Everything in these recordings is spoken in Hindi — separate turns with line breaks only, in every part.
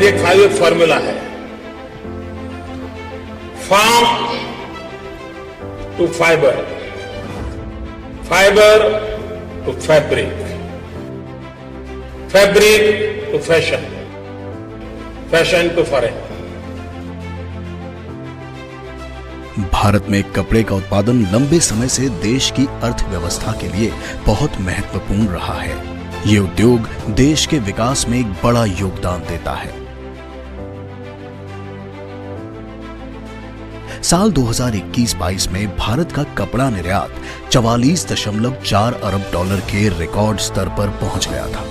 मेरे ख्याल में फॉर्मूला है, farm to fibre, fibre to fabric, fabric to fashion, fashion to foreign.
Bharat में कपड़े का उत्पादन लंबे समय से देश की अर्थव्यवस्था के लिए बहुत महत्वपूर्ण रहा है। ये उद्योग देश के विकास में एक बड़ा योगदान देता है। साल 2021-22 में भारत का कपड़ा निर्यात 44.4 अरब डॉलर के रिकॉर्ड स्तर पर पहुंच गया था।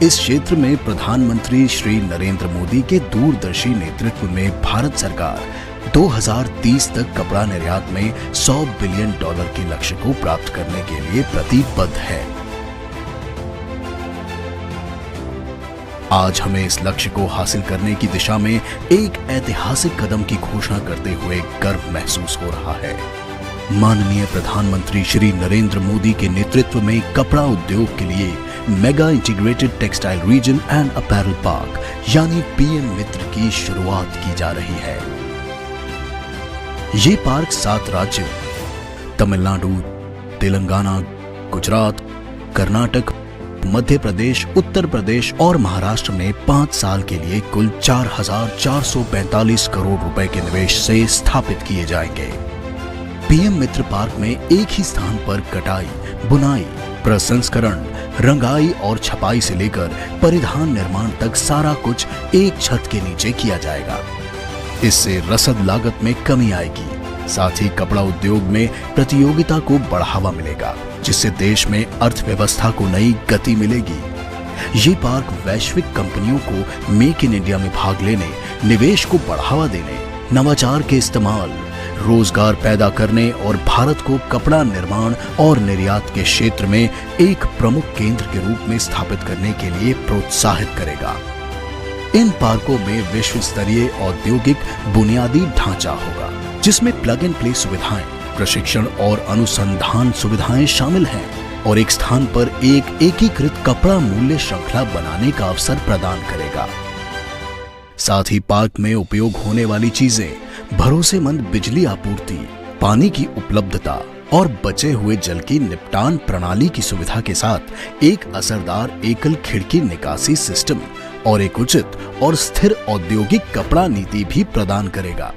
इस क्षेत्र में प्रधानमंत्री श्री नरेंद्र मोदी के दूरदर्शी नेतृत्व में भारत सरकार 2030 तक कपड़ा निर्यात में 100 बिलियन डॉलर के लक्ष्य को प्राप्त करने के लिए प्रतिबद्ध है। आज हमें इस लक्ष्य को हासिल करने की दिशा में एक ऐतिहासिक कदम की घोषणा करते हुए गर्व महसूस हो रहा है। माननीय प्रधानमंत्री श्री नरेंद्र मोदी के नेतृत्व में कपड़ा उद्योग के लिए mega integrated textile reason and apparel park यानी पीएम मित्र की शुरुआत की जा रही है। ये पार्क 7 राज्यों तमिलनाडु, तेलंगाना, गुजरात, कर्नाटक, मध्य प्रदेश, उत्तर प्रदेश और महाराष्ट्र में 5 साल के लिए कुल 4,445 करोड़ रुपए के निवेश से स्थापित किए जाएंगे। पीएम मित्र पार्क में एक ही स्थान पर कटाई, बुनाई, प्रसंस्करण, रंगाई और छपाई से लेकर परिधान निर्माण तक सारा कुछ एक छत के नीचे किया जाएगा। इससे रसद लागत में कमी आएगी। साथ ही कपड़ा उद्योग में प्रतियोगिता को बढ़ावा मिलेगा, जिससे देश में अर्थव्यवस्था को नई गति मिलेगी। ये पार्क वैश्विक कंपनियों को मेक इन इंडिया में भाग लेने, निवेश को बढ़ावा देने, नवाचार के इस्तेमाल, रोजगार पैदा करने और भारत को कपड़ा निर्माण और निर्यात के क्षेत्र में एक प्रमुख केंद्र के रूप में स्थापित करने के लिए प्रोत्साहित करेगा। इन पार्कों में विश्व स्तरीय औद्योगिक बुनियादी ढांचा होगा, जिसमें प्लग एंड प्ले सुविधाएं, प्रशिक्षण और अनुसंधान सुविधाएं शामिल हैं और एक स्थान पर एक एकीकृत कपड़ा मूल्य श्रृंखला बनाने का अवसर प्रदान करेगा। साथ ही पार्क में उपयोग होने वाली चीजें भरोसेमंद बिजली आपूर्ति, पानी की उपलब्धता और बचे हुए जल की निपटान प्रणाली की सुविधा के साथ एक असरदार एकल खिड़की निकासी सिस्टम और एक उचित और स्थिर औद्योगिक कपड़ा नीति भी प्रदान करेगा।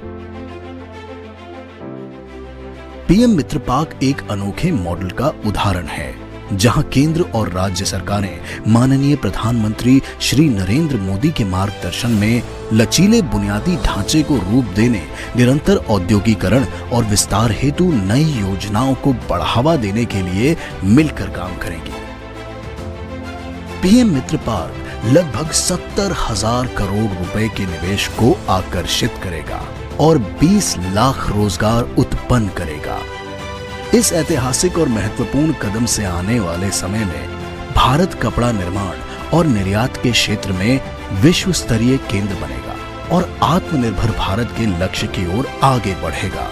पीएम मित्र पार्क एक अनोखे मॉडल का उदाहरण है, जहां केंद्र और राज्य सरकारें माननीय प्रधानमंत्री श्री नरेंद्र मोदी के मार्गदर्शन में लचीले बुनियादी ढांचे को रूप देने, निरंतर औद्योगिकरण और विस्तार हेतु नई योजनाओं को बढ़ावा देने के लिए मिलकर काम करेंगी। पीएम मित्र पार्क लगभग 70,000 करोड़ रुपए के निवेश को आकर्षित करेगा और 20 लाख रोजगार उत्पन्न करेगा। इस ऐतिहासिक और महत्वपूर्ण कदम से आने वाले समय में भारत कपड़ा निर्माण और निर्यात के क्षेत्र में विश्व स्तरीय केंद्र बनेगा और आत्मनिर्भर भारत के लक्ष्य की ओर आगे बढ़ेगा।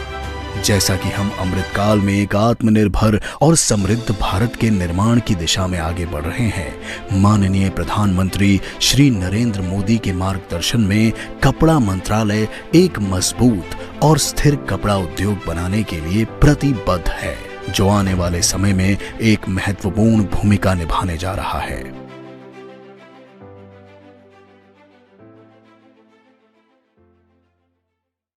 जैसा कि हम अमृतकाल में एक आत्मनिर्भर और समृद्ध भारत के निर्माण की दिशा में आगे बढ़ रहे हैं, माननीय प्रधानमंत्री श्री नरेंद्र मोदी के मार्गदर्शन में कपड़ा मंत्रालय एक मजबूत और स्थिर कपड़ा उद्योग बनाने के लिए प्रतिबद्ध है, जो आने वाले समय में एक महत्वपूर्ण भूमिका निभाने जा रहा है।